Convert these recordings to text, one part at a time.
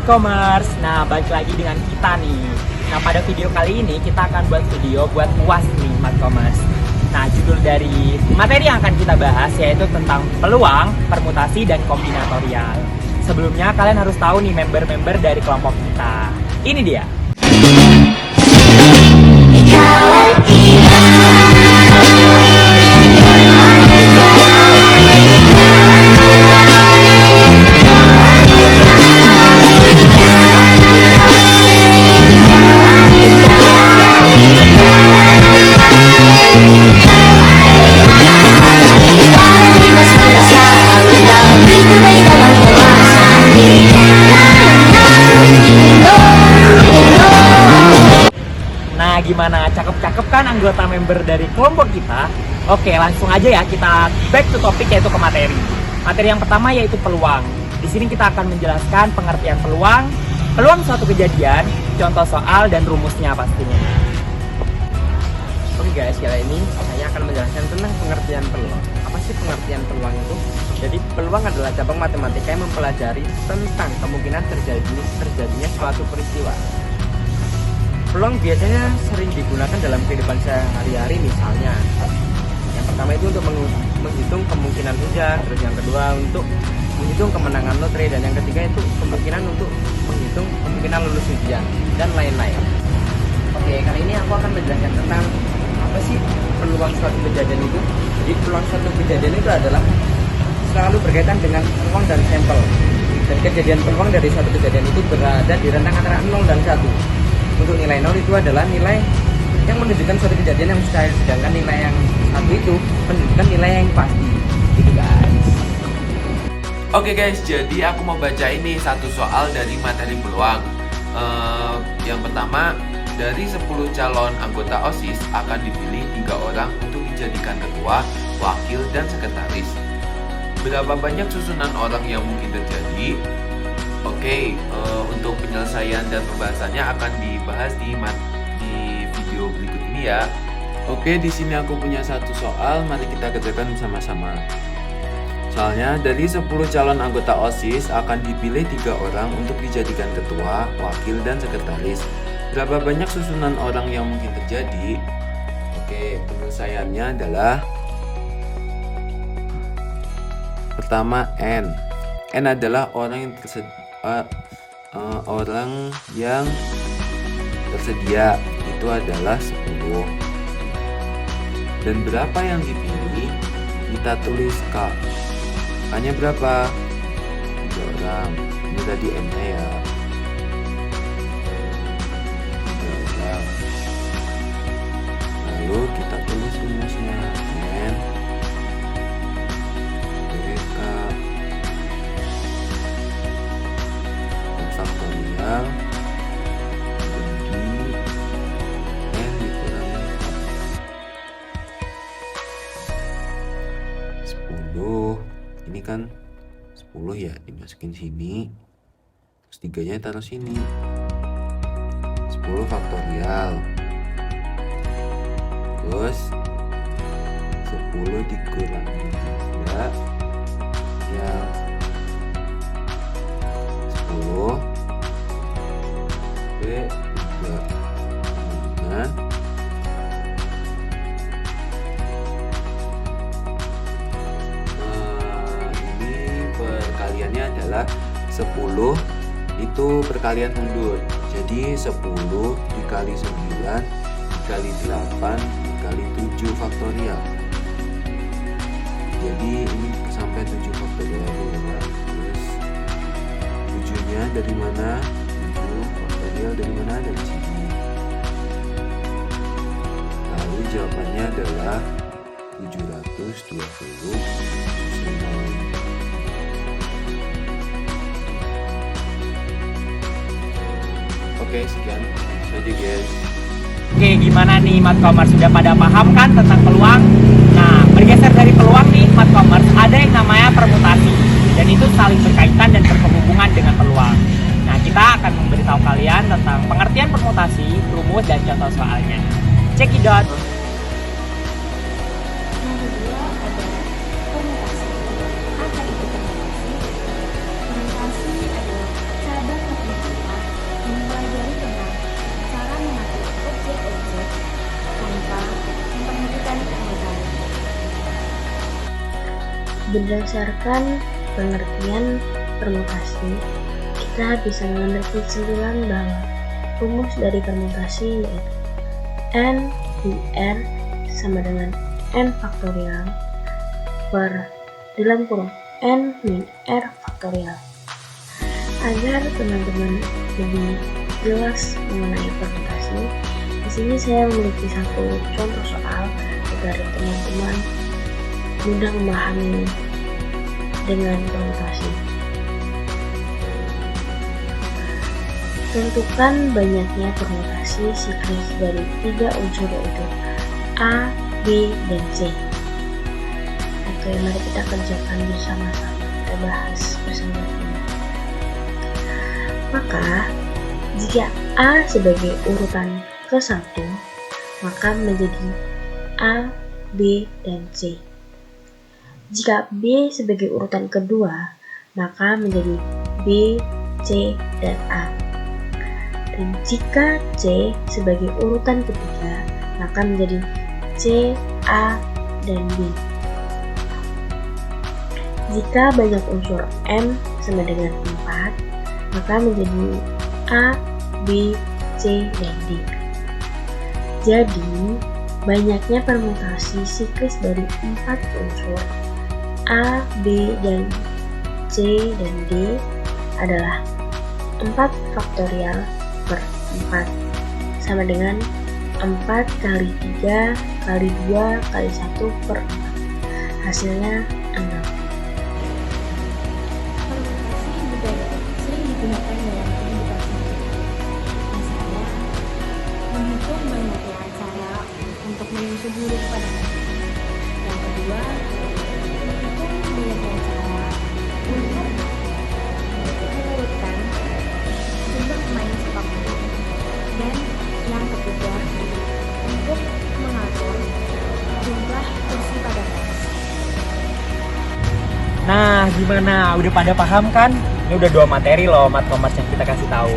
Commerce. Nah, balik lagi dengan kita nih. Nah, pada video kali ini kita akan buat video buat UAS nih, Commerce. Nah, judul dari materi yang akan kita bahas yaitu tentang peluang, permutasi, dan kombinatorial. Sebelumnya kalian harus tahu nih member-member dari kelompok kita. Ini dia. Nah, gimana? Cakep-cakep kan anggota member dari kelompok kita? Oke, langsung aja ya kita back to topik yaitu ke materi. Materi yang pertama yaitu peluang. Di sini kita akan menjelaskan pengertian peluang, peluang suatu kejadian, contoh soal dan rumusnya pastinya. Oke guys, kali ini saya akan menjelaskan tentang pengertian peluang. Apa sih pengertian peluang itu? Jadi peluang adalah cabang matematika yang mempelajari tentang kemungkinan terjadinya suatu peristiwa. Peluang biasanya sering digunakan dalam kehidupan sehari-hari, misalnya yang pertama itu untuk menghitung kemungkinan hujan, terus yang kedua untuk menghitung kemenangan lotre, dan yang ketiga itu kemungkinan untuk menghitung kemungkinan lulus ujian dan lain-lain. Oke, kali ini aku akan menjelaskan tentang apa sih peluang suatu kejadian itu. Jadi peluang suatu kejadian itu adalah selalu berkaitan dengan peluang dan sampel. Dan kejadian peluang dari suatu kejadian itu berada di rentang antara 0 dan 1. Untuk nilai 0 itu adalah nilai yang menunjukkan suatu kejadian yang mustahil, sedangkan nilai yang 1 itu menunjukkan nilai yang pasti. Gitu guys. Oke guys, jadi aku mau baca ini satu soal dari materi peluang. Yang pertama, dari 10 calon anggota OSIS akan dipilih 3 orang untuk dijadikan ketua, wakil, dan sekretaris. Berapa banyak susunan orang yang mungkin terjadi? Oke, untuk penyelesaian dan pembahasannya akan dibahas di video berikut ini ya. Oke, di sini aku punya satu soal, mari kita kerjakan bersama-sama. Soalnya, dari 10 calon anggota OSIS akan dipilih 3 orang untuk dijadikan ketua, wakil, dan sekretaris. Berapa banyak susunan orang yang mungkin terjadi? Oke, penyelesaiannya adalah pertama N. N adalah orang yang tersedia, itu adalah 10. Dan berapa yang dipilih? Kita tulis K. Hanya berapa? 3 orang. Ini tadi N-nya ya. Lalu kita tulis rumusnya. N K dan faktorial bagi N dikurangi 10. Ini kan 10 ya, dimasukin sini, terus 3-nya taruh sini. 10 faktorial, terus 10 dikurangi 3 yang 10 B 3 dengan ini perkaliannya adalah 10 itu perkalian mundur, jadi 10 dikali 9 dikali 8 dikali 7 faktorial. Jadi ini sampai 7 faktorial dulu ya. Terus 7-nya dari mana? 7 faktorial dari mana? Dari sini. Lalu jawabannya adalah 720 susunan. Oke, sekian saja guys. Oke, gimana nih Commerce? Sudah pada paham kan tentang peluang? Nah, bergeser dari peluang nih Commerce, ada yang namanya permutasi. Dan itu saling berkaitan dan berhubungan dengan peluang. Nah, kita akan memberitahu kalian tentang pengertian permutasi, rumus, dan contoh soalnya. Check it out. Yang kedua ada permutasi. Apa itu permutasi? Permutasi adalah cabang matematika Berdasarkan pengertian permutasi, kita bisa mengambil kesimpulan bahwa rumus dari permutasi yaitu N di R sama dengan N faktorial per dalam kurung N min R faktorial. Agar teman-teman lebih jelas mengenai permutasi, di sini saya memiliki satu contoh soal agar teman-teman mudah memahami dengan permutasi. Tentukan banyaknya permutasi siklus dari 3 unsur yaitu A, B, dan C. Oke, mari kita kerjakan bersama-sama. Kita bahas bersama-sama. Maka, jika A sebagai urutan ke-1, maka menjadi A, B, dan C. Jika B sebagai urutan kedua, maka menjadi B, C, dan A. Dan jika C sebagai urutan ketiga, maka menjadi C, A, dan B. Jika banyak unsur M sama dengan 4, maka menjadi A, B, C, dan D. Jadi, banyaknya permutasi siklus dari 4 unsur A, B, dan C, dan D adalah 4 faktorial per 4 sama dengan 4 kali 3 kali 2 kali 1 per 4. Hasilnya 6. Permutasi juga sering digunakan dalam kehidupan sehari-hari. Misalnya, menghitung banyaknya cara untuk menyusun huruf pada kata. Yang kedua, menghitung banyaknya cara untuk mengurutkan jumlah pemain sepak bola. Dan yang ketiga, untuk mengatur jumlah kursi pada kelas. Nah, gimana? Udah pada paham kan? Ini udah 2 materi loh Mat Commerce yang kita kasih tahu.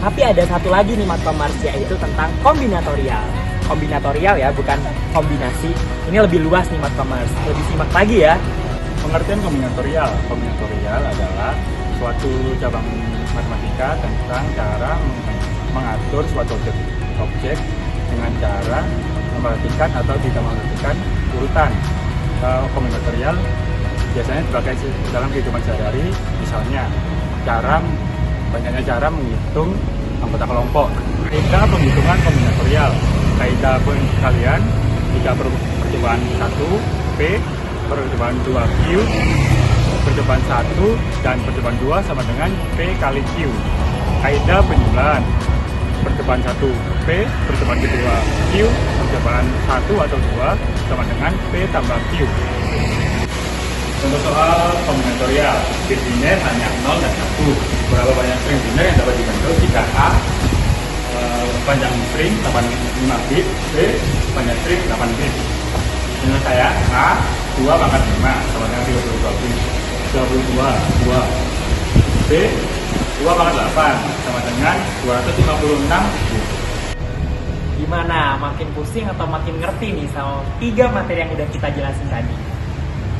Tapi ada satu lagi nih Mat Commerce, yaitu tentang kombinatorial. Kombinatorial ya, bukan kombinasi. Ini lebih luas nih Mat Commerce. Lebih simak lagi ya. Pengertian kombinatorial. Kombinatorial adalah suatu cabang matematika tentang cara mengatur suatu objek dengan cara memperhatikan atau tidak memperhatikan urutan. Kombinatorial biasanya dipakai dalam kehidupan sehari-hari, misalnya banyaknya cara menghitung anggota kelompok. Kaidah penghitungan kombinatorial. Kaidah kalian jika percobaan 1 P, percobaan 2 Q, percobaan 1 dan percobaan 2 sama dengan P kali Q. Kaidah penjumlahan. Percobaan 1 P, percobaan kedua Q, percobaan 1 atau 2 sama dengan P tambah Q. Untuk soal kombinatorial, bit biner hanya 0 dan 1. Berapa banyak string biner yang dapat dibentuk jika A panjang string 85 bit, B panjang string 8 bit. Menurut saya A 2 pangkat 5 sama dengan 32 bit, 22 2. B 2 pangkat 8 sama dengan 256 bit. Gimana? Makin pusing atau makin ngerti nih sama 3 materi yang udah kita jelasin tadi?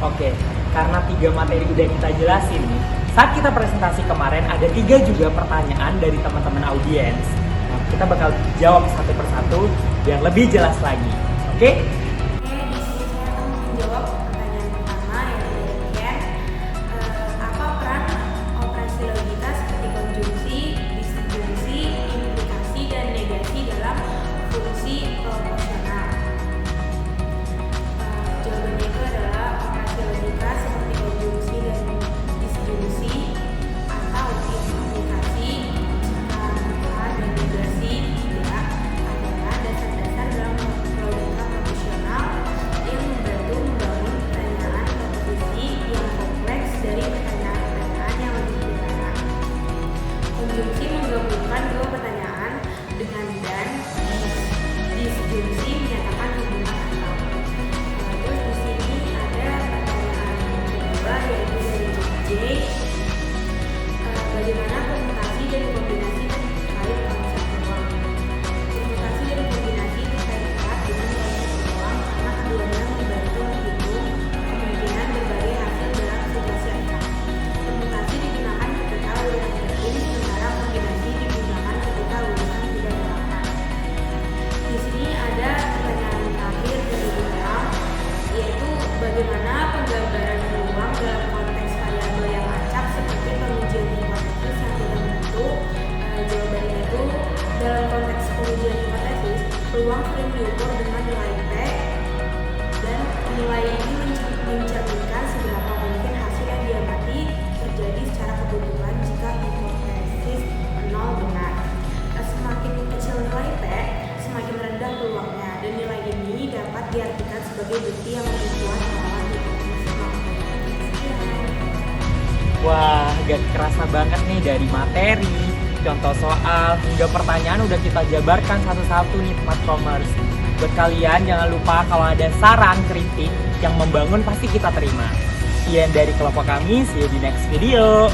Oke, karena 3 materi udah kita jelasin nih, saat kita presentasi kemarin ada 3 juga pertanyaan dari teman-teman audiens. Nah, kita bakal jawab satu persatu biar lebih jelas lagi. Oke? Di sini saya akan menjawab pertanyaan pertama yang demikian, apa peran operasi logika seperti konjungsi, disjungsi, implikasi, dan negasi dalam fungsi proporsional? Jawabannya itu adalah operasi logika seperti konjungsi dan disjungsi atau implikasi, dan negasi tidak adalah dasar-dasar dalam logika proporsional. Wah, gak kerasa banget nih dari materi, contoh soal, hingga pertanyaan udah kita jabarkan satu-satu nih Math-Commerce. Buat kalian jangan lupa kalau ada saran, kritik yang membangun pasti kita terima. Sekian dari kelompok kami, see you di next video.